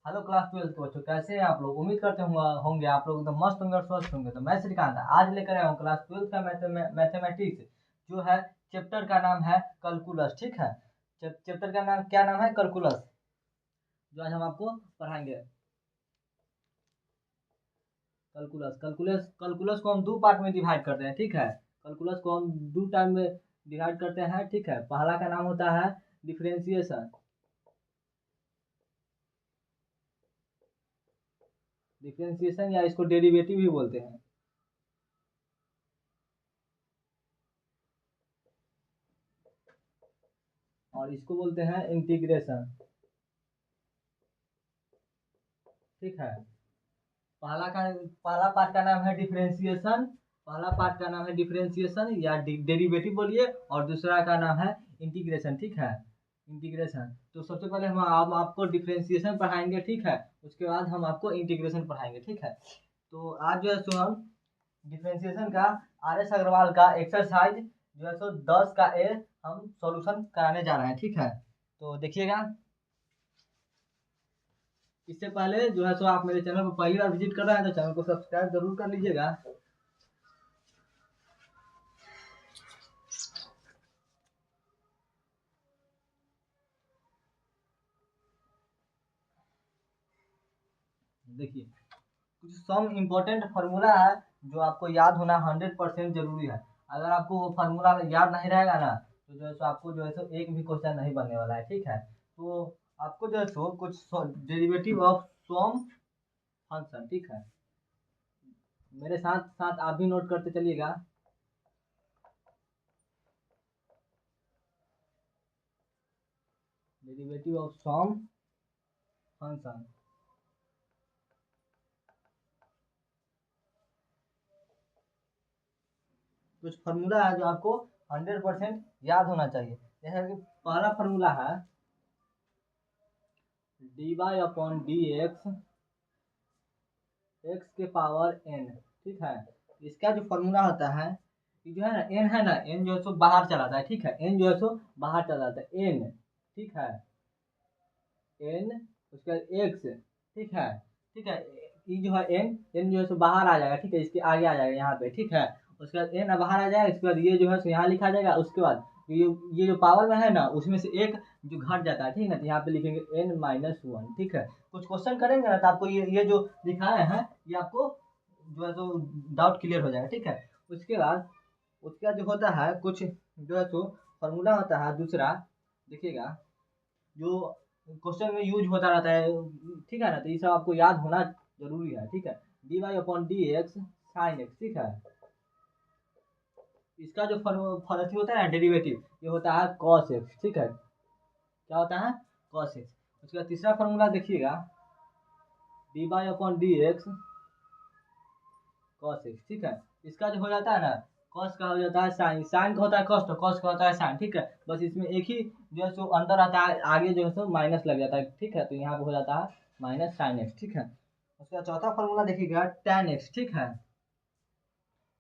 Hello class 12 के बच्चों, कैसे हैं आप लोग। उम्मीद करते होंगे आप लोग एकदम मस्त होंगे और स्वस्थ होंगे। तो मैं श्रीकांत आज लेकर आया हूँ क्लास 12 का मैथमेटिक्स जो है। चैप्टर का नाम है कैलकुलस। ठीक है, चैप्टर का नाम क्या नाम है? कैलकुलस, जो आज हम आपको पढ़ाएंगे। कैलकुलस को हम दो पार्ट में डिवाइड करते हैं। ठीक है, कैलकुलस को हम दो टाइम में डिवाइड करते हैं। ठीक है, पहला का नाम होता है डिफरेंशिएशन। डिफरेंशिएशन या इसको डेरिवेटिव भी बोलते हैं। और इसको बोलते हैं इंटीग्रेशन। ठीक है, पहला पार्ट का नाम है डिफरेंशिएशन। पहला पार्ट का नाम है डिफरेंशिएशन या डेरिवेटिव बोलिए, और दूसरा का नाम है इंटीग्रेशन। ठीक है, इंटीग्रेशन। तो सबसे पहले हम आपको डिफरेंशिएशन पढ़ाएंगे। ठीक है, उसके बाद हम आपको इंटीग्रेशन पढ़ाएंगे। ठीक है, तो आज जो है सो हम डिफरेंशिएशन का आर एस अग्रवाल का एक्सरसाइज जो है सो 10 का ए हम सॉल्यूशन कराने जा रहे हैं। ठीक है, तो देखिएगा। इससे पहले जो है सो आप मेरे चैनल पर पहली बार विजिट कर रहे हैं तो चैनल को सब्सक्राइब जरूर कर लीजिएगा। देखिए, कुछ सम इम्पोर्टेंट फार्मूला है जो आपको याद होना 100% जरूरी है। अगर आपको वो फार्मूला याद नहीं रहेगा ना तो जो है सो आपको जो है सो एक भी क्वेश्चन नहीं बनने वाला है। ठीक है, तो आपको जो है सो कुछ डेरिवेटिव ऑफ सम फंक्शन। ठीक है, मेरे साथ साथ आप भी नोट करते चलिएगा। डेरिवेटिव ऑफ सम फंक्शन, कुछ फार्मूला है जो आपको 100% याद होना चाहिए। जैसे कि पहला फार्मूला है D Y upon D x x के पावर एन। ठीक है, इसका जो फार्मूला होता है, ये जो है ना एन है ना, एन जो है सो बाहर चला जाता है। ठीक है, एन जो है सो बाहर चला जाता है, एन। ठीक है, एन, उसके बाद एक्स। ठीक है, ठीक है, ये जो है एन, एन जो है सो बाहर आ जाएगा। ठीक है, इसके आगे आ जाएगा यहाँ पे। ठीक है, उसके बाद एन बाहर आ जाएगा। इसके बाद ये जो है सो यहाँ लिखा जाएगा। उसके बाद ये जो पावर में है ना उसमें से एक जो घट जाता है। ठीक है ना, तो यहाँ पे लिखेंगे n-1। ठीक है, कुछ क्वेश्चन करेंगे ना तो आपको ये जो दिखाए हैं ये आपको जो है सो डाउट क्लियर हो जाएगा। ठीक है, उसके बाद जो होता है कुछ जो है सो फार्मूला होता है दूसरा। देखिएगा, जो क्वेश्चन में यूज होता रहता है। ठीक है ना, तो ये सब आपको याद होना जरूरी है। ठीक है, D Y upon D X sine X. ठीक है, इसका जो फॉर्मूला होता है ना डेरिवेटिव, ये होता है कॉस एक्स। ठीक है, क्या होता है? Cos X. उसका तीसरा फॉर्मूला देखिएगा, D Y upon D X cos X. ठीक है, इसका जो हो जाता है ना कॉस का हो जाता है साइन, साइन का होता है कॉस, तो कॉस का होता है साइन। ठीक है, बस इसमें एक ही जो है सो अंतर आता है, आगे जो है सो माइनस लग जाता है। ठीक है, तो यहाँ पे हो जाता है माइनस साइन एक्स। ठीक है, उसका चौथा फॉर्मूला देखिएगा टेन एक्स। ठीक है,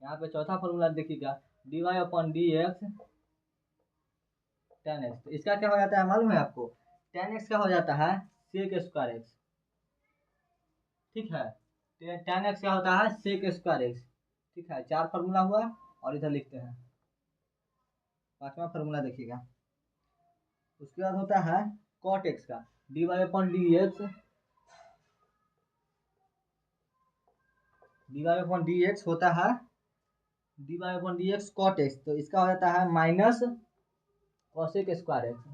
यहाँ पे चौथा फॉर्मूला देखिएगा D Y upon D X tan X. तो इसका क्या हो जाता है मालूम है आपको? टेन एक्स का हो जाता है सेक स्क्वायर एक्स। ठीक है, टेन एक्स क्या होता है? Sec square X. ठीक है, चार फार्मूला हुआ, और इधर लिखते हैं पांचवा फार्मूला देखिएगा। उसके बाद होता है कॉट एक्स का, D Y upon D X, D Y upon D X होता है D Y upon D x cot X. तो इसका हो जाता है माइनस कॉसेक स्क्वायर एक्स।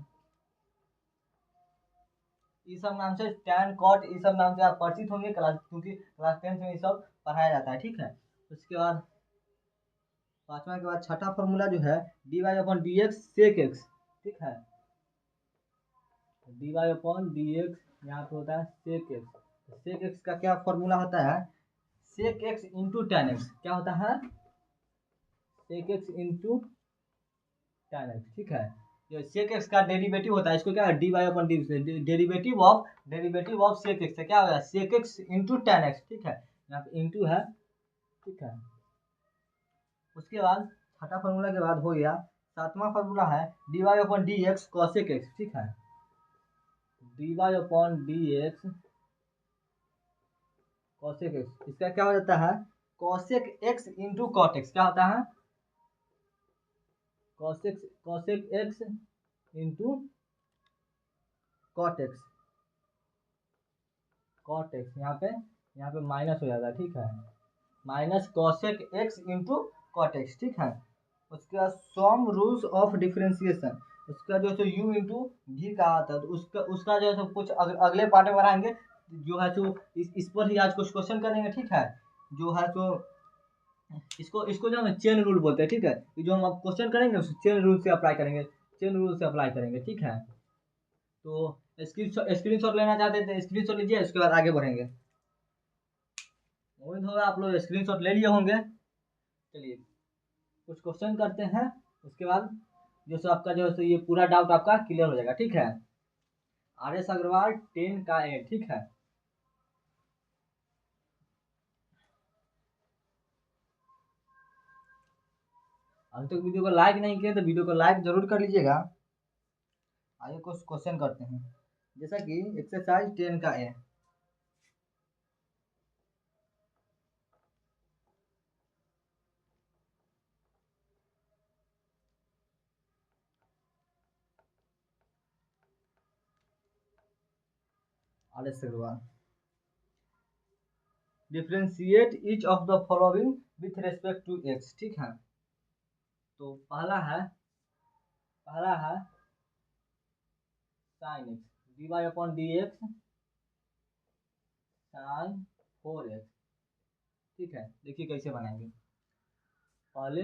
इस सब नाम से टैन कॉट, इस सब नाम से आप परिचित होंगे क्लास, क्योंकि क्लास 10 में ये सब पढ़ाया जाता है। ठीक है, उसके बाद पांचवा के बाद छठा फॉर्मूला जो है D Y upon D X sec X. ठीक है, D Y upon D X यहाँ पे होता है सेक एक्स। सेक एक्स का क्या फॉर्मूला होता है? Sec X into tan X. क्या होता है? Sec X into tan X. ठीक है, ये सेक एक्स का डेरिवेटिव होता है, इसको क्या है D Y upon D, derivative of sec X क्या होगा? Sec X into tan X. ठीक है, यहाँ पे इंटू है। ठीक है, उसके बाद छठा फॉर्मूला के बाद हो गया सातवां फॉर्मूला है D Y upon D X cosec X. ठीक है, D Y upon D X cosec X, इसका क्या हो जाता है cosec X into cot X, क्या होता है cosec X into cot X, यहाँ पे माइनस हो जाता है, ठीक है, minus cosec X into cot X, ठीक है। उसके बाद सम रूल्स ऑफ डिफरेंशिएशन, उसका जो है यू इंटू भी का आता है, तो उसका जो है कुछ अगले पार्ट में बनाएंगे, जो है जो इस पर ही आज कुछ क्वेश्चन करेंगे, ठीक है। जो है तो इसको इसको जो हम चेन रूल बोलते हैं, ठीक है। ये जो हम अब क्वेश्चन करेंगे उस चेन रूल से अप्लाई करेंगे, ठीक है। तो स्क्रीनशॉट लेना चाहते थे, स्क्रीनशॉट लीजिए, उसके बाद आगे बढ़ेंगे। उम्मीद होगा आप लोग स्क्रीनशॉट ले लिए होंगे। चलिए कुछ क्वेश्चन करते हैं, उसके बाद जो सो आपका जो है ये पूरा डाउट आपका क्लियर हो जाएगा, ठीक है। RS अग्रवाल 10 का ए, ठीक है। अभी तक वीडियो को लाइक नहीं किए तो वीडियो को लाइक जरूर कर लीजिएगा। आइए कुछ क्वेश्चन करते हैं, जैसा कि एक्सरसाइज 10 का A. RS Agarwal, differentiate each of the following with respect to X, ठीक है। तो पहला है sine X D Y upon D X sine 4x, ठीक है। देखिए कैसे बनाएंगे, पहले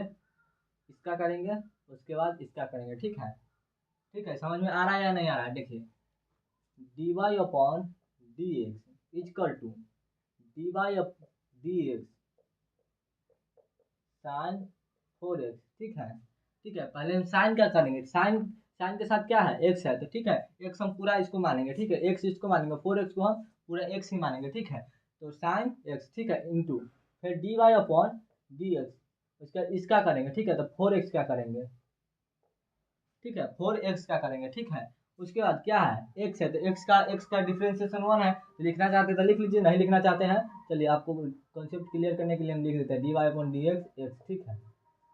इसका करेंगे, उसके बाद इसका करेंगे, ठीक है। समझ में आ रहा है या नहीं आ रहा है, देखिए D Y upon D X equal to D Y D X sine 4x, ठीक है। पहले हम साइन क्या करेंगे, साइन के साथ क्या है एक्स है, तो ठीक है एक्स हम पूरा इसको मानेंगे, ठीक है, एक्स इसको मानेंगे, 4x को हम पूरा एक्स ही मानेंगे, ठीक है। तो साइन एक्स, ठीक है, इंटू फिर D Y upon D X, इसका करेंगे, ठीक है। तो 4x क्या करेंगे, ठीक है, 4x क्या करेंगे, ठीक है। उसके बाद क्या है एक्स है, तो एक्स का डिफ्रेंसिएशन 1 है, तो लिखना चाहते हैं तो लिख लीजिए, नहीं लिखना चाहते हैं चलिए आपको कॉन्सेप्ट क्लियर करने के लिए हम लिख देते हैं D Y upon D x X, ठीक है।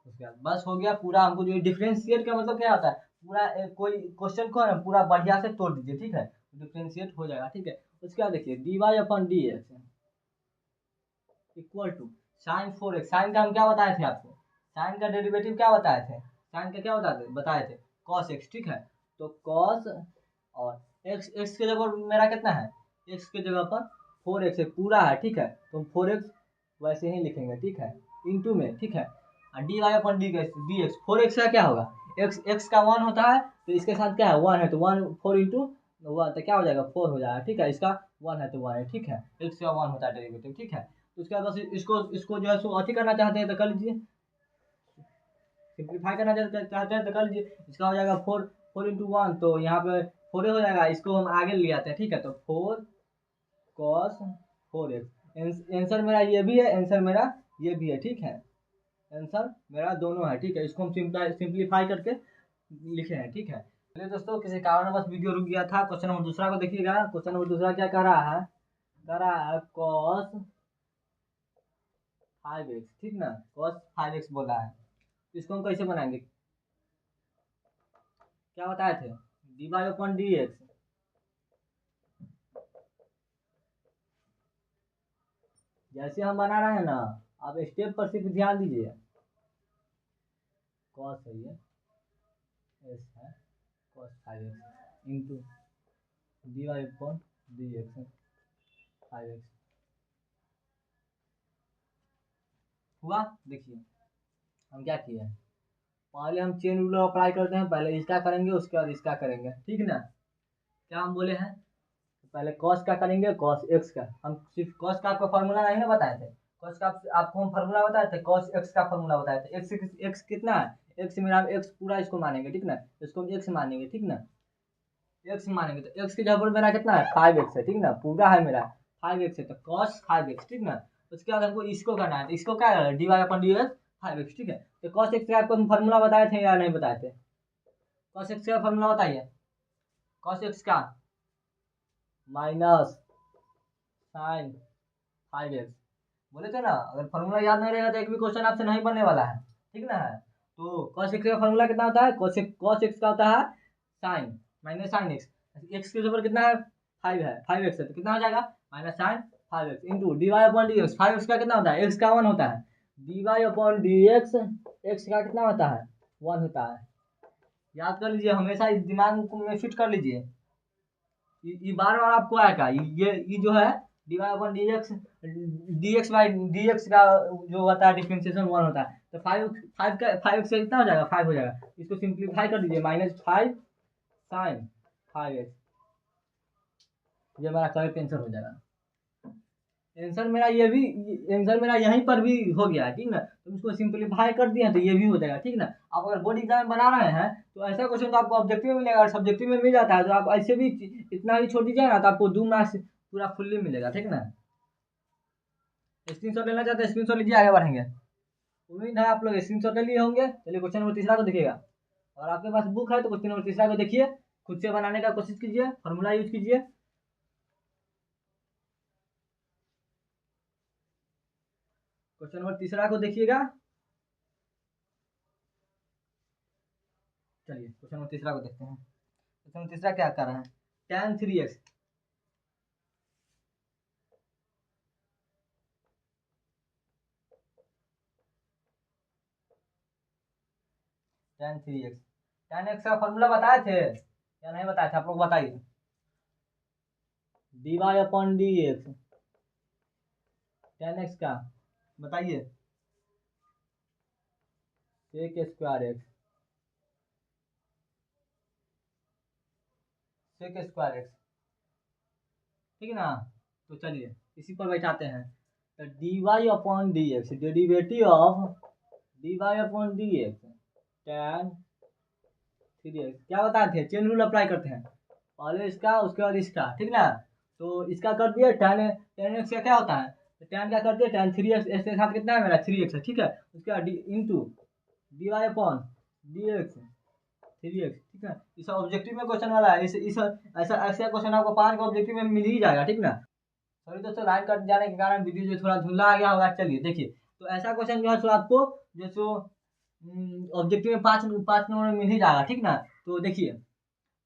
उसके बाद बस हो गया पूरा। हमको जो डिफ्रेंशिएट का मतलब क्या होता है, पूरा कोई क्वेश्चन को ना पूरा बढ़िया से तोड़ दीजिए, ठीक है, डिफ्रेंशिएट हो जाएगा, ठीक है। उसके बाद देखिए D Y upon D x equal to sine 4x, sine का हम क्या बताए थे आपको, साइन का डेरिवेटिव क्या बताए थे, साइन का क्या बताए थे कॉस एक्स, ठीक है। तो कॉस और एक्स के जगह पर मेरा कितना है, एक्स के जगह पर 4x है, पूरा है, ठीक है। तो हम 4x वैसे ही लिखेंगे, ठीक है, इंटू में, ठीक है। D Y upon D X 4x का क्या होगा, एक्स का 1 होता है, तो इसके साथ क्या है 1 है, तो 1 4 इंटू 1 तो क्या हो जाएगा 4 हो जाएगा, ठीक है। इसका 1 है तो 1 है, ठीक है, एक्स का 1 होता है डेरिवेटिव, ठीक है। तो उसके बाद बस इसको जो है सो अथी करना चाहते हैं तो कर लीजिए, सिंप्लीफाई करना चाहते हैं तो कर लीजिए। इसका हो जाएगा 4 इंटू 1, तो यहाँ पे 4 हो जाएगा, इसको हम आगे ले आते हैं, ठीक है। तो 4 कॉस 4x, आंसर मेरा ये भी है, आंसर मेरा ये भी है, ठीक है, आंसर मेरा दोनों है, ठीक है। इसको हम सिंप्लीफाई करके लिखे हैं, ठीक है। चलिए दोस्तों, किसी कारणवश वीडियो रुक गया था। क्वेश्चन नंबर दूसरा को देखिएगा। क्वेश्चन नंबर दूसरा क्या कह रहा है कॉस 5x, ठीक ना, कॉस 5x बोला है। इसको हम कैसे बनाएंगे, क्या बताए थे D Y upon D X, जैसे हम बना रहे हैं ना, आप स्टेप पर सिर्फ ध्यान दीजिए। कॉस है ये, एस है cos 5x into D Y upon D X 5x हुआ। देखिए हम क्या किए हैं, पहले हम चेन रूल अप्लाई करते हैं, पहले इसका करेंगे उसके बाद इसका करेंगे, ठीक ना। क्या हम बोले हैं, पहले कॉस का करेंगे, कॉस एक्स का। हम सिर्फ कॉस का आपको फार्मूला नहीं ना बताए थे, कॉस का आपको हम फार्मूला बताए थे, कॉस एक्स का फार्मूला बताए थे। एक्स कितना है, एक्स मेरा एक्स पूरा इसको मानेंगे, ठीक ना, इसको हम एक्स मानेंगे, ठीक ना, एक्स मानेंगे। तो एक्स की जगह पर मेरा कितना है 5x है, ठीक ना, पूरा है मेरा 5x है, तो कॉस 5x, ठीक ना। उसके बाद हमको इसको करना है, तो इसको क्या है D Y upon D X 5x, ठीक है। तो कॉस एक्स का आपको हम फार्मूला बताए थे या नहीं बताए थे, कॉस एक्स का फार्मूला बताइए, कॉस एक्स का माइनस साइन 5x। बोले थे ना, अगर फॉर्मूला याद नहीं रहेगा तो एक भी क्वेश्चन आपसे नहीं बनने वाला है, ठीक ना है। तो cos x का फॉर्मूला कितना होता है, cos x का होता है sine minus sine X. X के ऊपर कितना है, 5 है, 5x है, तो कितना हो जाएगा minus sine 5x into D Y upon D X. 5x का कितना होता है, x का 1 होता है, D Y upon D x, x का कितना होता है 1 होता है। याद कर लीजिए, हमेशा इस दिमाग में फिट कर लीजिए, ये बार बार आपको आएगा। ये जो है D Y upon D X by D X का जो होता है डिफ्रेंशिएशन 1 होता है। तो 5 से कितना हो जाएगा, 5 हो जाएगा। इसको सिंप्लीफाई कर दीजिए, -5 साइन 5x, ये हमारा करेक्ट आंसर हो जाएगा। आंसर मेरा ये भी, आंसर मेरा यहीं पर भी हो गया है, ठीक ना। तो इसको सिंप्लीफाई कर दिया तो ये भी हो जाएगा, ठीक ना। आप अगर बोर्ड एग्जाम बना रहे हैं तो ऐसा क्वेश्चन तो आपको ऑब्जेक्टिव में मिलेगा, और सब्जेक्टिव में मिल जाता है तो आप ऐसे भी इतना भी छोड़ दीजिए ना, तो आपको 2 मार्क्स पूरा फुल्ली मिलेगा, ठीक ना। स्क्रीन शॉट लेना चाहते हैं, स्क्रीन शॉट लीजिए, आगे बढ़ेंगे। उम्मीद है आप लोग स्क्रीन शॉट ले लिए होंगे। चलिए क्वेश्चन नंबर तीसरा को देखिएगा, और आपके पास बुक है तो क्वेश्चन नंबर तीसरा को देखिए, खुद से बनाने का कोशिश कीजिए, फॉर्मूला यूज कीजिए। क्वेश्चन नंबर तीसरा को देखिएगा। चलिए क्वेश्चन नंबर तीसरा को देखते हैं। क्वेश्चन नंबर तीसरा क्या कर रहे हैं, tan 3x, tan x का फॉर्मूला बताए थे या नहीं बताए थे, आप लोग बताइए। D Y upon D x, tan x का बताइए, sec square X, sec square X, ठीक है ना। तो चलिए इसी पर बैठाते हैं। तो D Y upon D x, derivative of D Y upon D x tan 3x, क्या बताए थे, चेन रूल अप्लाई करते हैं, पहले इसका उसके बाद इसका, ठीक ना। तो इसका कर दिए tan x का क्या होता है, तो tan का कर दिए tan 3x, x के साथ कितना है मेरा 3x है, ठीक है। उसके बाद into D Y upon D X 3x, ठीक है। इस ऑब्जेक्टिव में क्वेश्चन वाला है, इस ऐसा ऐसा क्वेश्चन आपको 5 के ऑब्जेक्टिव में मिल ही जाएगा, ठीक ना। सॉरी दोस्तों, लाइन कट जाने के कारण वीडियो जो थोड़ा धुंधला आ गया होगा। चलिए देखिए, तो ऐसा क्वेश्चन जो है सो आपको जो सो ऑब्जेक्टिव में 5 नंबर में मिल ही जाएगा, ठीक ना। तो देखिए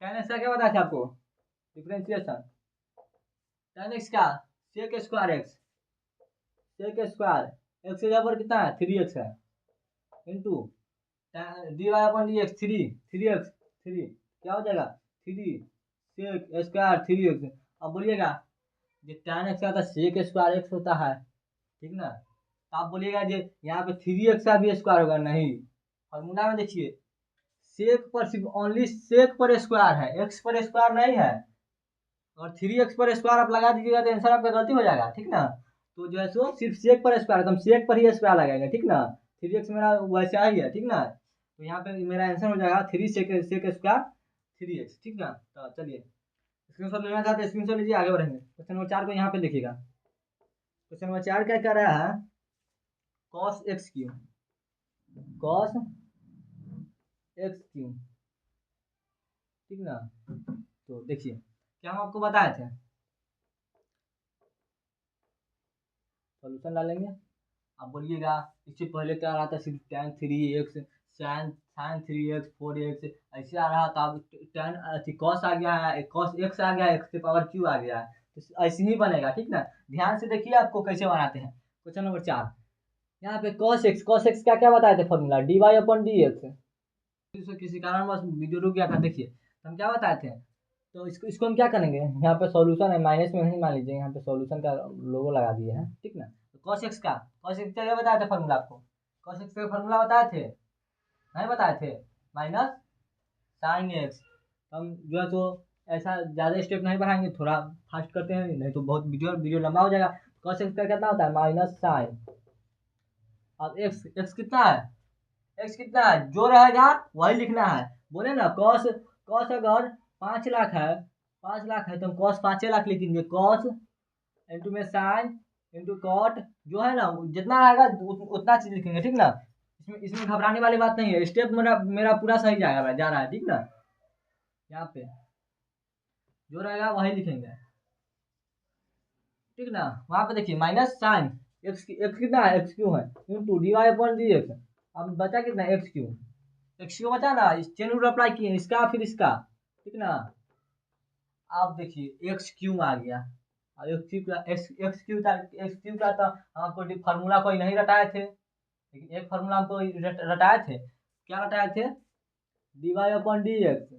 tan x का क्या बताया था आपको, डिफरेंशिएशन tan x का sec square X, sec square x के जगह पर कितना है 3x है, into D Y upon D X 3x 3 क्या हो जाएगा 3 सेक स्क्वायर 3x। अब बोलिएगा जो tan x का था सेक स्क्वायर एक्स होता है, ठीक ना। तो आप बोलिएगा जो यहाँ पे 3x का भी स्क्वायर होगा, नहीं। फॉर्मूला में देखिए, सेक पर सिर्फ ओनली सेक पर स्क्वायर है, एक्स पर स्क्वायर नहीं है। और 3x पर स्क्वायर आप लगा दीजिएगा तो आंसर आपका गलती हो जाएगा, ठीक ना। तो जो है सो सिर्फ सेक पर स्क्वायर, तो हम सेक पर ही स्क्वायर लगाएंगे, ठीक ना। 3x मेरा वैसा ही है, ठीक ना। तो यहाँ पे मेरा आंसर हो जाएगा 3 सेक स्क्वायर 3x, ठीक ना। तो चलिए स्क्रीनशॉट लेना चाहते हैं, स्क्रीनशॉट लीजिए, आगे बढ़ेंगे। क्वेश्चन नंबर 4 को यहाँ पे देखिएगा। क्वेश्चन नंबर 4 क्या कर रहा है, cos x Q, cos x Q, ठीक ना। तो देखिए क्या हम आपको बताए थे, सॉल्यूशन डालेंगे। आप बोलिएगा इससे पहले क्या आ रहा था, सिर्फ tan 3x sin 3x 4x ऐसे आ रहा था, अब tan cos आ गया है, cos x आ गया है, x की पावर q आ गया है, तो ऐसे ही बनेगा, ठीक ना। ध्यान से देखिए आपको कैसे बनाते हैं। क्वेश्चन नंबर 4, यहाँ पे cos x का क्या बताए थे formula, D Y upon D X. किसी कारण बस वीडियो रुक गया था, देखिए तो हम क्या बताए थे। तो इसको हम क्या करेंगे, यहाँ पे सॉल्यूशन है, माइनस में नहीं मान लीजिए, यहाँ पे सॉल्यूशन का लोगो लगा दिए हैं, ठीक ना। तो cos x का क्या बताया था फॉर्मूला आपको, cos x का फॉर्मूला बताए थे, नहीं बताए थे, माइनस साइन एक्स। हम जो है तो ऐसा ज़्यादा स्टेप नहीं बढ़ाएंगे, थोड़ा फास्ट करते हैं, नहीं तो बहुत वीडियो लंबा हो जाएगा। cos x का कितना होता है माइनस साइन, अब x कितना है, x कितना है जो रहेगा वही लिखना है। बोले ना कॉस अगर 5 लाख है, 5 लाख है तो हम कॉस 5 लाख लिखेंगे, कॉस इंटू में साइन इंटू कॉट, जो है ना जितना आएगा उतना चीज लिखेंगे, ठीक ना। इसमें घबराने वाली बात नहीं है, स्टेप मेरा पूरा सही जाएगा, जा रहा है, ठीक ना। यहाँ पे जो रहेगा वही लिखेंगे। ठीक ना। वहाँ पे देखिए माइनस साइन एक्स कितना है, एक्स क्यू है, into D Y upon D X. अब बचा कितना, एक्स क्यू बचा ना, इस चेन रूल अप्लाई किए, इसका फिर इसका, ठीक ना। आप देखिए एक्स क्यू आ गया, और एक्स क्यू का तो हमको फार्मूला कोई नहीं रटाए थे, लेकिन एक फार्मूला हमको रटाए थे, क्या रटाए थे, D Y upon D x,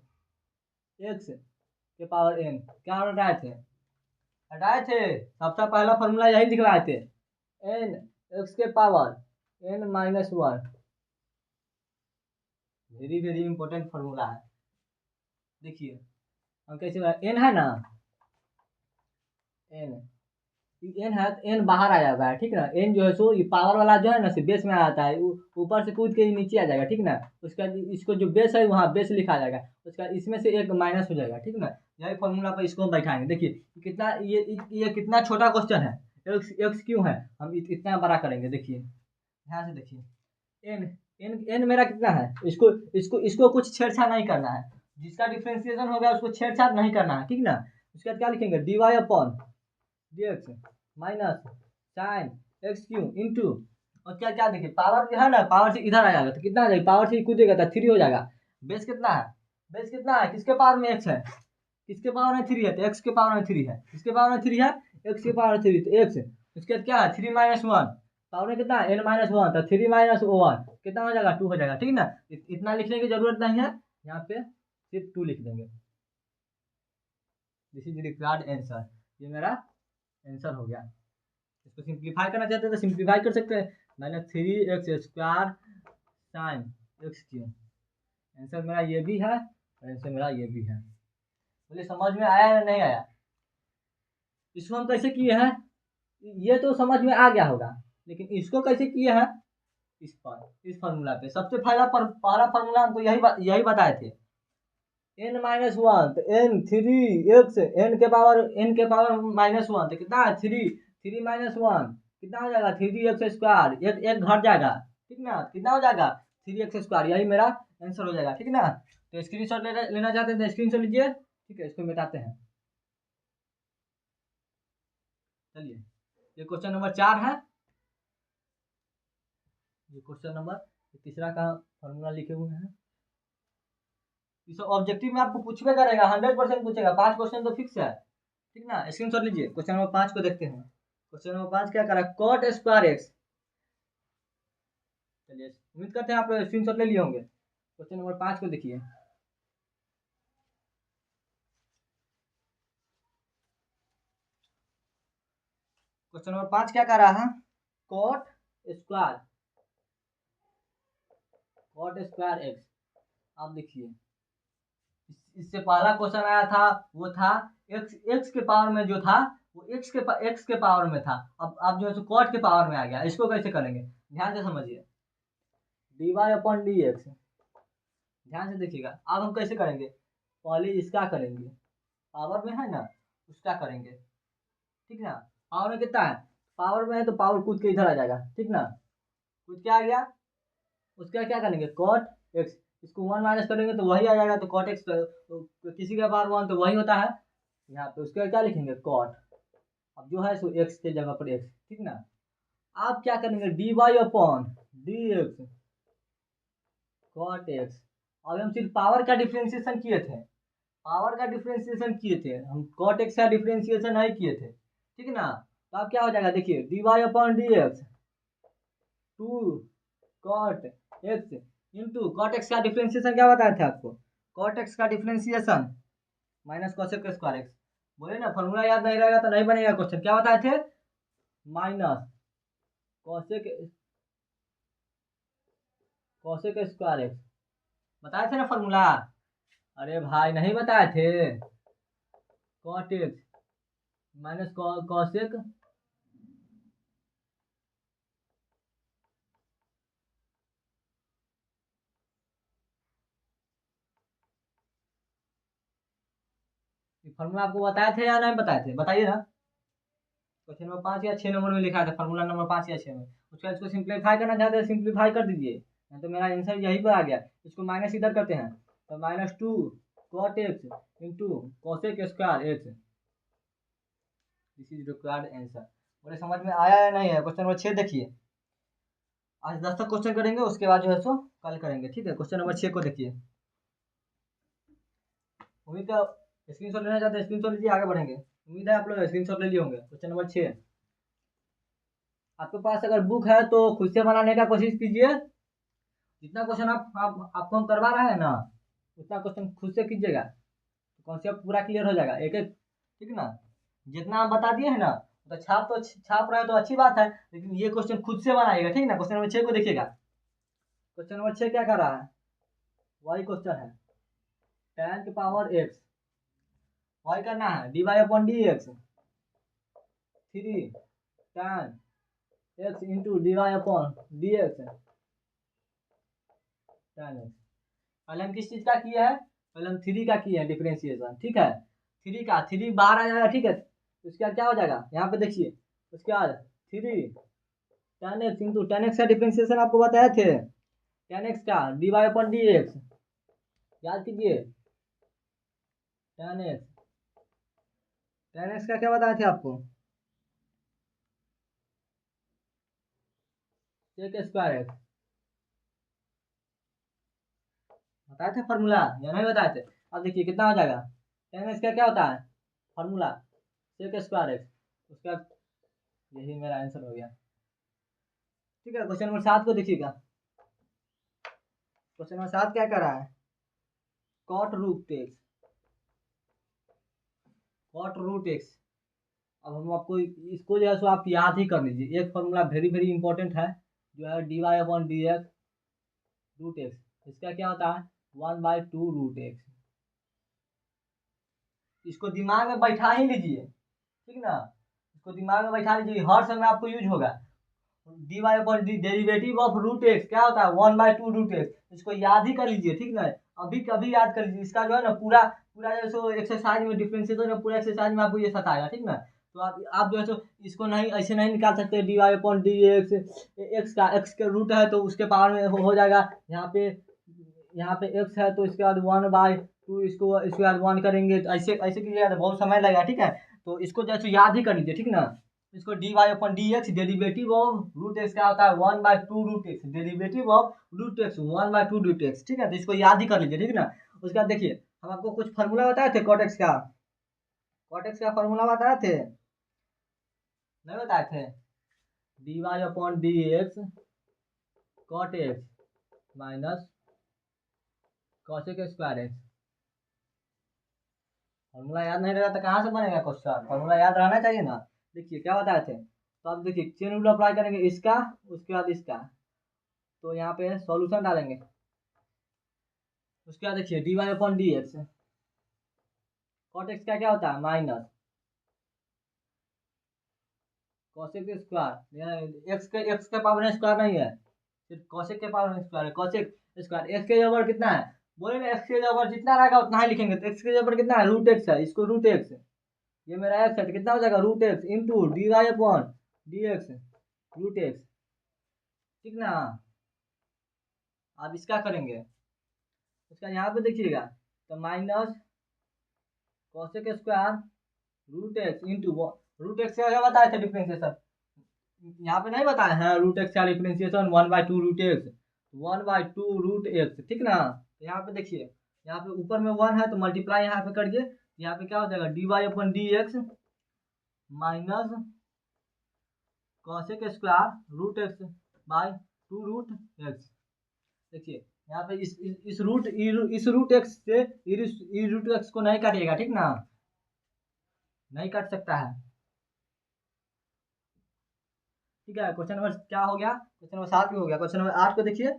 x के पावर एन, क्या रटाए थे, हटाए थे। सबसे पहला फॉर्मूला यही दिखलाए थे, एन एक्स के power n minus one, very very important formula है। देखिए हम कैसे, एन है ना, एन एन है तो एन बाहर आ जाता है, ठीक ना। एन जो है सो ये पावर वाला जो है ना, बेस में आ जाता है, ऊपर से कूद के नीचे आ जाएगा, ठीक ना। उसका इसको जो बेस है वहाँ बेस लिखा जाएगा, उसका इसमें से एक माइनस हो जाएगा, ठीक ना। यही फॉर्मूला पर इसको हम बैठाएंगे। देखिए कितना ये कितना छोटा क्वेश्चन है, एक्स क्यों है, हम इतना बड़ा करेंगे। देखिए ध्यान से देखिए, एन एन एन मेरा कितना है, इसको इसको इसको कुछ छेड़छाड़ नहीं करना है, जिसका डिफ्रेंसिएशन होगा उसको छेड़छाड़ नहीं करना है, ठीक ना। उसके बाद क्या लिखेंगे, d Y upon D x minus sine x q into, और क्या क्या देखिए, पावर जो है ना, पावर से इधर आ जाएगा तो कितना आ जाएगा, पावर से कूदेगा तो थ्री हो जाएगा। बेस कितना है, बेस कितना है, किसके पावर में एक्स है, किसके पावर में थ्री है, तो एक्स के पावर में थ्री है, किसके पावर में थ्री है, एक्स के पावर में थ्री, तो एक्स। उसके बाद क्या है, थ्री माइनस वन, पावर में कितना है, एन माइनस वन, तो थ्री माइनस वन कितना हो जाएगा, टू हो जाएगा, ठीक ना। इतना लिखने की जरूरत नहीं है, यहाँ पे सिर्फ टू लिख देंगे। दिस इज रिक्वायर्ड आंसर, ये मेरा आंसर हो गया। इसको सिंप्लीफाई करना चाहते हैं तो सिंप्लीफाई कर सकते हैं, minus three x square sine x Q. Answer मेरा ये भी है और आंसर मेरा ये भी है। बोले समझ में आया या नहीं आया, इसको हम कैसे किए हैं, ये तो समझ में आ गया होगा, लेकिन इसको कैसे किए हैं, इस फार्मूला पे सबसे पहला फार्मूला हमको यही बताए थे, एन माइनस वन, तो एन थ्री एक्स, एन के पावर माइनस वन, तो कितना है, थ्री माइनस वन कितना हो जाएगा, थ्री एक्स स्क्वायर, एक घट जाएगा, ठीक ना, कितना हो जाएगा, थ्री एक्स स्क्वायर, यही मेरा आंसर हो जाएगा, ठीक ना। तो स्क्रीन शॉट लेना चाहते हैं तो स्क्रीन शॉट लीजिए, ठीक है, इसको मिटाते हैं। चलिए ये क्वेश्चन नंबर 4 है, ये क्वेश्चन नंबर तीसरा का फॉर्मूला लिखे हुए हैं। इस ऑब्जेक्टिव में आपको पूछबे करेगा, 100% पूछेगा, 5 क्वेश्चन तो फिक्स है, ठीक ना। स्क्रीनशॉट लीजिए, क्वेश्चन नंबर 5 को देखते हैं। क्वेश्चन नंबर 5 क्या करा, कॉट स्क्वायर एक्स। चलिए उम्मीद करते हैं आप स्क्रीनशॉट ले लिए होंगे। क्वेश्चन नंबर 5 को देखिए, क्वेश्चन नंबर 5 क्या कर रहा है, कॉट स्क्वायर एक्स। आप देखिए इससे पहला क्वेश्चन आया था, वो था एक्स के पावर में जो था, वो एक्स के पावर में था। अब जो है कॉट के पावर में आ गया, इसको कैसे करेंगे, ध्यान से समझिए, d Y upon D x, ध्यान से देखिएगा। अब हम कैसे करेंगे, पहले इसका करेंगे, पावर में है ना उसका करेंगे, ठीक ना। पावर में कितना है, पावर में है तो पावर कूद के इधर आ जाएगा, ठीक ना, कूद के आ गया। उसका क्या करेंगे, कॉट एक्स, इसको वन माइनस करेंगे तो वही आ जाएगा, तो कॉट एक्स तो किसी का पावर वन तो वही होता है यहाँ पे, उसके क्या लिखेंगे, कॉट। अब जो है सो एक्स के जगह पर एक्स, ठीक ना। आप क्या करेंगे, d Y upon D x cot x. अब हम सिर्फ पावर का डिफ्रेंसिएशन किए थे, हम कॉट एक्स का डिफ्रेंसिएशन नहीं किए थे, ठीक ना। तो अब क्या हो जाएगा, देखिए D Y upon D x two cot x into cot x का डिफ्रेंसिएशन क्या बताया था आपको, कॉट एक्स का differentiation minus cosec square x. बोले ना फॉर्मूला याद नहीं रहेगा तो नहीं बनेगा क्वेश्चन, क्या बताए थे, माइनस कॉसेक स्क्वायर एक्स, बताए थे ना फॉर्मूला। अरे भाई नहीं बताए थे, cot x minus cosec, formula आपको बताए थे या नहीं बताए थे, बताइए ना। क्वेश्चन नंबर 5 या 6 नंबर में लिखा था फॉर्मूला नंबर 5 या 6 में, उसका इसको सिंप्लीफाई करना चाहते हैं, सिंप्लीफाई कर दीजिए, नहीं तो मेरा आंसर यही पर आ गया। इसको माइनस इधर करते हैं, तो minus two cot x into cosec square x, this is required answer. बोले समझ में आया या नहीं है? क्वेश्चन नंबर 6 देखिए। आज 10 तक क्वेश्चन करेंगे, उसके बाद जो है सो कल करेंगे, ठीक है। क्वेश्चन नंबर 6 को देखिए। उम्मीद का स्क्रीनशॉट लेना चाहते हैं स्क्रीनशॉट लीजिए, आगे बढ़ेंगे। उम्मीद है आप लोग स्क्रीनशॉट ले लिए होंगे। क्वेश्चन नंबर 6, आपके पास अगर बुक है तो खुद से बनाने का कोशिश कीजिए। जितना क्वेश्चन आपको हम करवा रहे हैं ना, उतना क्वेश्चन खुद से कीजिएगा, तो कॉन्सेप्ट पूरा क्लियर हो जाएगा एक एक, ठीक है ना। जितना हम बता दिए हैं ना, तो छाप रहे हो तो अच्छी बात है, लेकिन ये क्वेश्चन खुद से बनाइएगा, ठीक है ना। क्वेश्चन नंबर 6 को देखिएगा। क्वेश्चन नंबर 6 क्या कर रहा है? वही क्वेश्चन है, tan की पावर x, वाई करना है dy upon D x, 3 tan x into D Y upon D x tan x। पहले हम किस चीज का किया है? पहले हम 3 का किया है डिफरेंशिएशन, ठीक है। 3 बाहर आ जाएगा, ठीक है। तो उसके बाद क्या हो जाएगा, यहाँ पे देखिए। उसके बाद 3 tan x into tan x का डिफरेंशिएशन आपको बताए थे, tan x का dy अपॉन डी एक्स, याद कीजिए। tan x का क्या बताए थे आपको? sec स्क्वायर एक्स बताए थे फॉर्मूला, या नहीं बताए थे? अब देखिए कितना हो जाएगा। tan x का क्या होता है फॉर्मूला? sec square x. उसका यही मेरा आंसर हो गया, ठीक है। क्वेश्चन नंबर 7 को देखिएगा। क्वेश्चन नंबर 7 क्या कर रहा है? Cot root x, cot root x. अब हम आपको इसको जो है सो आप याद ही कर लीजिए। एक फॉर्मूला वेरी वेरी इंपॉर्टेंट है, जो है D Y upon D x root x. इसका क्या होता है? 1/2 रूट एक्स। इसको दिमाग में बैठा ही लीजिए, ठीक ना। इसको दिमाग में बैठा लीजिए, हर समय आपको यूज होगा। D Y upon D derivative of root x क्या होता है? 1/2 रूट एक्स। इसको याद ही कर लीजिए, ठीक ना। अभी कभी याद कर लीजिए। इसका जो है ना पूरा पूरा जो है सो एक्सरसाइज में डिफरेंशिएशन में पूरा एक्सरसाइज में आपको ये सताएगा, ठीक ना। तो आप जो है सो इसको नहीं ऐसे नहीं निकाल सकते। D Y upon D x, x का रूट है तो उसके पावर में हो जाएगा। यहाँ पे एक्स है तो इसके बाद 1/2, इसके बाद 1 करेंगे, तो ऐसे ऐसे कीजिएगा तो बहुत समय लगेगा, ठीक है। तो इसको जैसे याद ही कर लीजिए, ठीक ना। इसको d Y upon D x derivative of root x क्या होता है? 1/2 root x derivative of root x 1/2 root x, ठीक है। तो इसको याद ही कर लीजिए, ठीक ना। उसके बाद देखिए, हम आपको कुछ फार्मूला बताए थे कॉट एक्स का। कॉट एक्स का फार्मूला बताए थे, नहीं बताए थे? D Y upon D x cot x minus cosec square x. Formula याद नहीं रहेगा तो कहाँ से बनेगा क्वेश्चन? फॉर्मूला याद रहना चाहिए ना। देखिए क्या बताए थे, तो आप देखिए चेन रूल अप्लाई करेंगे इसका, उसके बाद इसका, तो यहाँ पे सॉल्यूशन डालेंगे। उसके बाद देखिए D Y upon D x, cot x का क्या होता है? माइनस कॉसेक स्क्वायर, एक्स के पावर में स्क्वायर नहीं है, सिर्फ कॉसेक के पावर में स्क्वायर है। कॉसेक स्क्वायर एक्स के जबर कितना है? बोले ना एक्स के जबर जितना रहेगा उतना ही लिखेंगे। तो एक्स के जबर कितना है? रूट एक्स है, इसको रूट एक्स, ये मेरा एक्स है तो कितना हो जाएगा? Root x into D Y upon D x root x, ठीक ना। आप इसका करेंगे, उसका यहाँ पे देखिएगा, तो minus cosec square root x into root x का क्या बताए थे डिफरेंशिएशन? यहाँ पे नहीं बताया है रूट एक्स का differentiation 1/2 root x, 1/2 root x, ठीक ना। तो यहाँ पे देखिए, यहाँ पे ऊपर में 1 है तो मल्टीप्लाई यहाँ पे करिए, यहाँ पे क्या हो जाएगा? D Y upon D x minus cosec square root x by 2 root x. देखिए यहाँ पे इस रूट एक्स से इस रूट एक्स को नहीं काटिएगा, ठीक ना, नहीं काट सकता है, ठीक है। क्वेश्चन नंबर क्या हो गया? क्वेश्चन नंबर 7 भी हो गया। क्वेश्चन नंबर 8 को देखिए।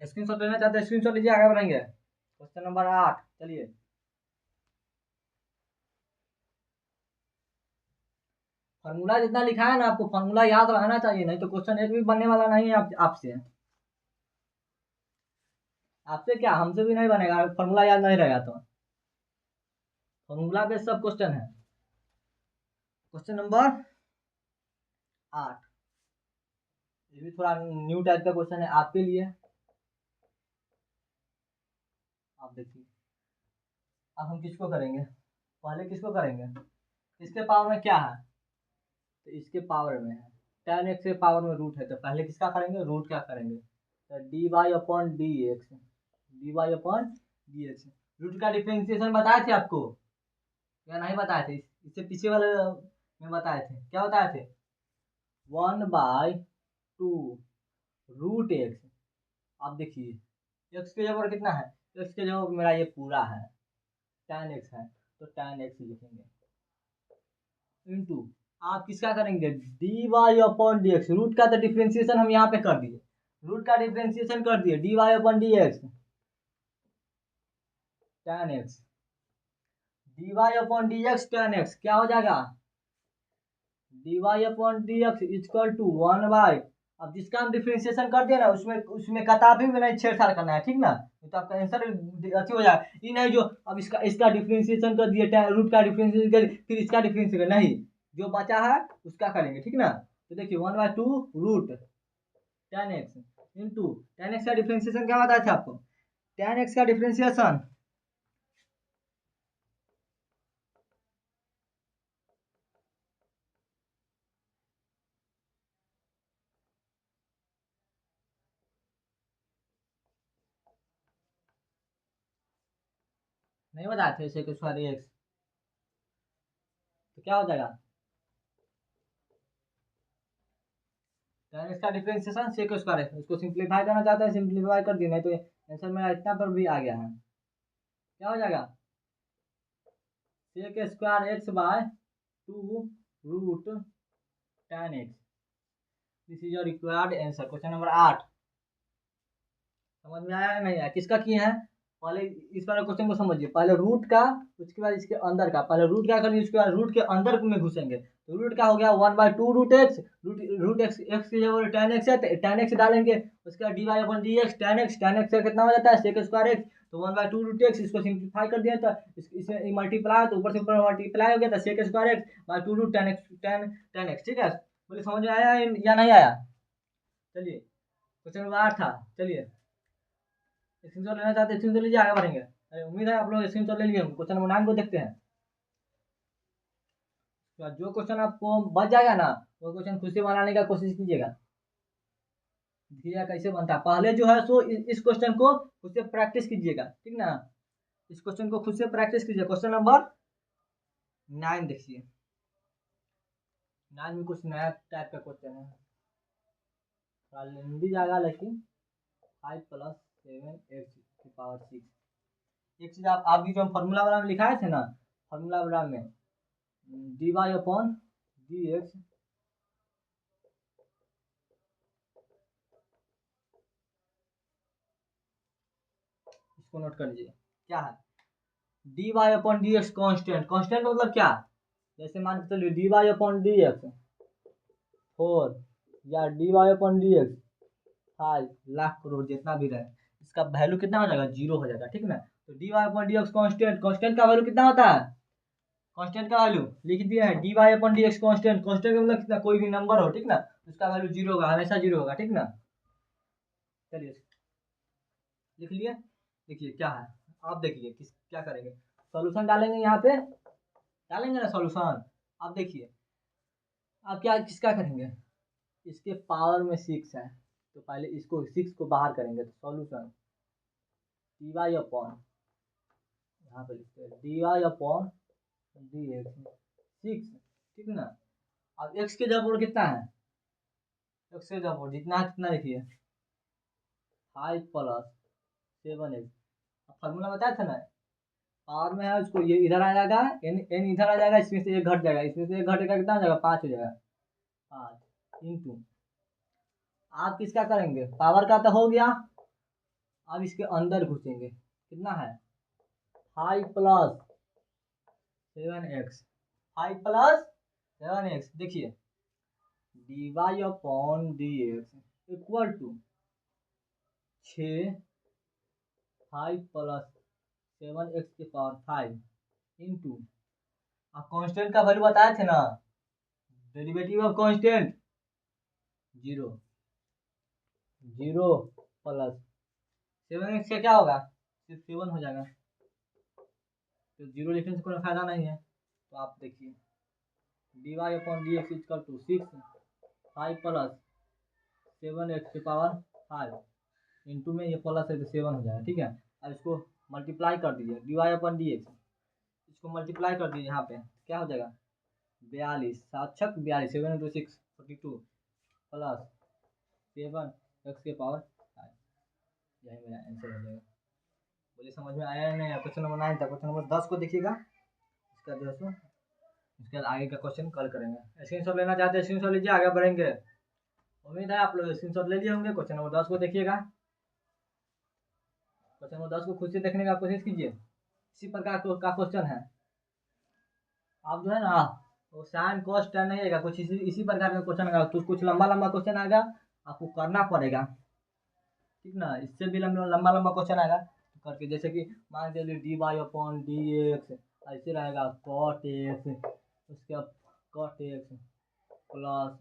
स्क्रीनशॉट लेना चाहते हैं स्क्रीनशॉट लीजिए, आगे बढ़ेंगे। क्वेश्चन नंबर 8 चलिए। फॉर्मूला जितना लिखा है ना, आपको फॉर्मूला याद रहना चाहिए, नहीं तो क्वेश्चन एक भी बनने वाला नहीं है आपसे। आपसे क्या, हमसे भी नहीं बनेगा फॉर्मूला याद नहीं रहेगा तो। फॉर्मूला बेस्ड सब क्वेश्चन है। क्वेश्चन नंबर 8, ये भी थोड़ा न्यू टाइप का क्वेश्चन है आपके लिए। आप देखिए, अब हम किसको करेंगे? पहले किसको करेंगे? इसके पावर में क्या है, तो इसके पावर में है tan x के पावर में रूट है, तो पहले किसका करेंगे, रूट का करेंगे, तो dy upon D x, dy upon D x. Root का डिफ्रेंसिएशन बताए थे आपको या नहीं बताए थे, इससे पीछे वाले में बताए थे, क्या बताए थे, 1/2 रूट एक्स। आप देखिए एक्स के जगह पर कितना है, एक्स के जगह पर मेरा ये पूरा है tan x है, तो tan x लिखेंगे इंटू आप किसका करेंगे, d Y upon D x. Root का तो डिफ्रेंसिएशन हम यहाँ पे कर दिए, रूट का डिफ्रेंसिएशन कर दिए, d Y upon D x tan x, d Y upon D x tan x क्या हो जाएगा, d Y upon D x equal to 1/, अब जिसका हम डिफ्रेंसिएशन कर दिया ना उसमें उसमें कताबी में नहीं छेड़छाड़ करना है, ठीक ना, तो आपका आंसर अच्छी हो जाएगा। ये नहीं जो अब इसका इसका डिफ्रेंसिएशन कर दिए, रूट का डिफ्रेंसिएशन कर फिर इसका डिफ्रेंसिएशन नहीं, जो बचा है उसका करेंगे, ठीक ना। तो देखिए 1/2 root tan x into tan x का डिफ्रेंसिएशन क्या बताया था आपको, tan x का डिफ्रेंसिएशन नहीं बताए थे, sec स्क्वायर एक्स, तो क्या हो जाएगा, tan x का डिफरेंशिएशन sec स्क्वायर है, उसको सिंप्लीफाई करना चाहते हैं सिंप्लीफाई कर दिया, नहीं तो आंसर मेरा इतना पर भी आ गया है, क्या हो जाएगा, sec square x by 2 root tan x। This is your required answer, question number 8। समझ में आया नहीं आया, किसका किए हैं, पहले इस वाले क्वेश्चन को समझिए, पहले रूट का उसके बाद इसके अंदर का, पहले रूट क्या करेंगे उसके बाद रूट के अंदर में घुसेंगे, तो रूट का हो गया 1/2 root x, root x x की जगह tan x है, tan x डालेंगे, उसके बाद डी वाई अपन डी एक्स tan x का कितना हो जाता है sec स्क्वायर एक्स, तो 1/2 रूट एक्स, इसको सिंप्लीफाई कर दिया तो इसमें मल्टीप्लाई, तो ऊपर से ऊपर मल्टीप्लाई हो गया था sec square x by 2 root tan x, ठीक है, बोले समझ में आया या नहीं आया। चलिए क्वेश्चन नंबर 8 था, चलिए स्क्रीनशॉट लेना चाहते हैं स्क्रीनशॉट लीजिए, आगे बढ़ेंगे, उम्मीद है आप लोग स्क्रीनशॉट ले लिए। क्वेश्चन नंबर 9 को देखते हैं, तो जो क्वेश्चन आपको बच जाएगा ना वो क्वेश्चन खुद से बनाने का कोशिश कीजिएगा, देखिएगा कैसे बनता है, पहले जो है सो इस क्वेश्चन को खुद से प्रैक्टिस कीजिएगा, ठीक ना, इस क्वेश्चन को खुद से प्रैक्टिस कीजिए। क्वेश्चन नंबर 9 देखिए, 9 में कुछ नया टाइप का क्वेश्चन है, थोड़ा लेंदी जाएगा लेकिन 5 + 7x की पावर 6। एक चीज आप भी जो फॉर्मूला वाला में लिखाए थे ना, फॉर्मूला वाला में d Y upon D x, इसको नोट कर लीजिए क्या है, D Y upon D x constant, constant मतलब क्या, जैसे मान के चलिए d Y upon D x 4 या d Y upon D x 5 lakh crore जितना भी रहे, इसका वैल्यू कितना हो जाएगा, 0 हो जाएगा, ठीक ना। तो D Y upon D x constant, constant का वैल्यू कितना होता है, कांस्टेंट का वैल्यू लिख दिया है D Y upon D x constant, constant का मतलब कितना, कोई भी नंबर हो, ठीक ना, उसका वैल्यू 0 होगा, हमेशा 0 होगा, ठीक ना। चलिए लिख लिए, देखिए क्या है, आप देखिए किस क्या करेंगे, सॉल्यूशन डालेंगे यहाँ पे, डालेंगे ना सॉल्यूशन, आप देखिए आप क्या किसका करेंगे, इसके पावर में 6 है, तो पहले इसको 6 को बाहर करेंगे, तो सॉल्यूशन डी वाई अपॉन, यहाँ पे लिखते हैं D Y upon D x 6, ठीक ना। अब एक्स के जगह पर कितना है, एक्स के जगह पर जितना है कितना लिखिए 5 + 7x, फॉर्मूला बताया था ना, पावर में है उसको, ये इधर आ जाएगा, एन एन इधर आ जाएगा, इसमें से एक घट जाएगा, इसमें से एक घटेगा, कितना हो जाएगा 5 हो जाएगा, 5 इंटू आप किसका करेंगे, पावर का तो हो गया, अब इसके अंदर घुसेंगे, कितना है 5 + 7x, 5 + 7x, देखिए D Y upon D x equal to 6 5 + 7x की पावर 5 इंटू आप कांस्टेंट का वैल्यू बताए थे ना, डेरिवेटिव ऑफ कांस्टेंट 0 0 + 7x का क्या होगा, सिर्फ 7 हो जाएगा, तो 0 लिखने से कोई फायदा नहीं है, तो आप देखिए dy upon D x equal to 5 plus 7x की पावर 5 इंटू में ये प्लस है तो 7 हो जाएगा, ठीक है। अब इसको मल्टीप्लाई कर दीजिए, dy अपॉन डी एक्स, इसको मल्टीप्लाई कर दीजिए यहाँ पे, क्या हो जाएगा 42, 7×6 = 42, 7 इंटू 6 42 प्लस 7x की पावर 5, यही मेरा आंसर हो जाएगा। बोलिए समझ में आया या नहीं? क्वेश्चन नंबर 9 था। क्वेश्चन नंबर 10 को देखिएगा, इसका जो है सो इसके बाद आगे का क्वेश्चन कल करेंगे। स्क्रीनशॉट लेना चाहते हैं स्क्रीनशॉट लीजिए, आगे बढ़ेंगे। उम्मीद है आप लोग स्क्रीनशॉट ले लिए होंगे। क्वेश्चन नंबर 10 को देखिएगा, क्वेश्चन नंबर 10 को खुद से देखने का कोशिश कीजिए। इसी प्रकार का क्वेश्चन है, आप जो है ना वो साइन कॉस टेन नहीं आएगा, कुछ इसी प्रकार का क्वेश्चन आएगा, तो कुछ लंबा लंबा क्वेश्चन आएगा, आपको करना पड़ेगा, ठीक ना। इससे भी लंबा लंबा क्वेश्चन आएगा तो करके, जैसे कि मान के लिए d Y upon D x ऐसे रहेगा, कॉट एक्स, उसके बाद cot x plus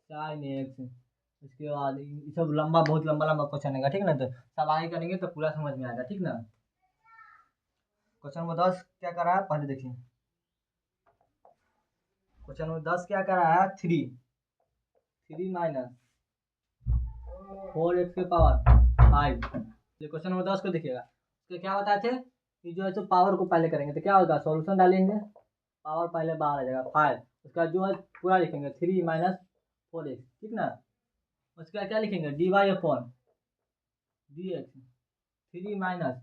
sine x, उसके बाद ये सब लंबा, बहुत लंबा लंबा क्वेश्चन आएगा, ठीक ना। तो सब आगे करेंगे तो पूरा समझ में आएगा, ठीक ना। क्वेश्चन नंबर 10 क्या कर रहा है पहले देखिए। क्वेश्चन नंबर 10 क्या कर रहा है, 3 माइनस 4x की पावर 5। क्वेश्चन नंबर 10 को देखिएगा, तो क्या बताए थे कि जो है तो पावर को पहले करेंगे तो क्या होगा, सॉल्यूशन डालेंगे, पावर पहले बाहर आ जाएगा 5, उसका जो है पूरा लिखेंगे 3 माइनस 4x, ठीक ना। उसका क्या लिखेंगे d Y upon D x 3 minus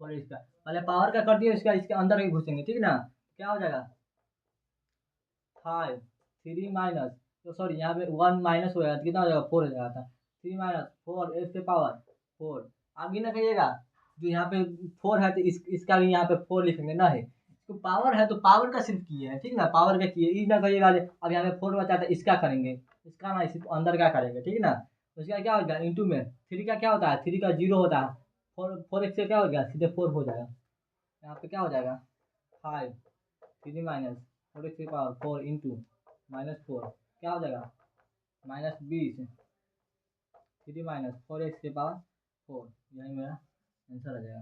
4x का पहले पावर का कर दिए, इसके अंदर ही घुसेंगे, ठीक ना। क्या हो जाएगा 5 3 माइनस, तो सॉरी यहाँ पे 1 माइनस हो जाएगा तो कितना हो जाएगा 4 हो जाएगा था, 3 माइनस 4 एक्स के पावर 4। आगे ना कहिएगा जो यहाँ पे 4 है तो इसका भी यहाँ पे 4 लिखेंगे ना, है तो पावर है तो पावर का सिर्फ किए हैं, ठीक ना, पावर का किए, ये ना कहिएगा अब यहाँ पे 4 बचा था इसका करेंगे, इसका ना इसी अंदर का करेंगे, ठीक ना। उसका क्या होगा इंटू में 3 का क्या होता है, 3 का 0 होता है, 4 एक्स से क्या हो गया सीधे 4 हो जाएगा, यहाँ पे क्या हो जाएगा 5 3 माइनस 4x की पावर 4 इंटू -4 क्या हो जाएगा -20 3 माइनस 4x की पावर 4, यही मेरा आंसर आ जाएगा,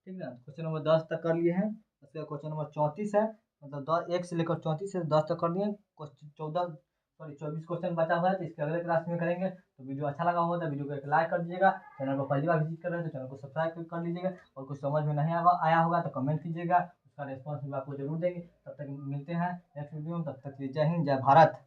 ठीक ना। क्वेश्चन नंबर 10 तक कर लिए हैं। उसके बाद क्वेश्चन नंबर 34 है, मतलब 10 1 से लेकर 34 से 10 तक कर लिए। क्वेश्चन 24 क्वेश्चन बचा हुआ है, तो इसके अगले क्लास में करेंगे। तो वीडियो अच्छा लगा होगा तो वीडियो को एक लाइक कर दीजिएगा, चैनल को पहली बार विजिट कर रहे हैं तो चैनल को सब्सक्राइब कर लीजिएगा, और कुछ समझ में नहीं आया होगा तो कमेंट कीजिएगा, उसका रिस्पॉन्स भी आपको जरूर देंगे। तब तक मिलते हैं नेक्स्ट वीडियो में, तब तक के लिए जय हिंद जय भारत।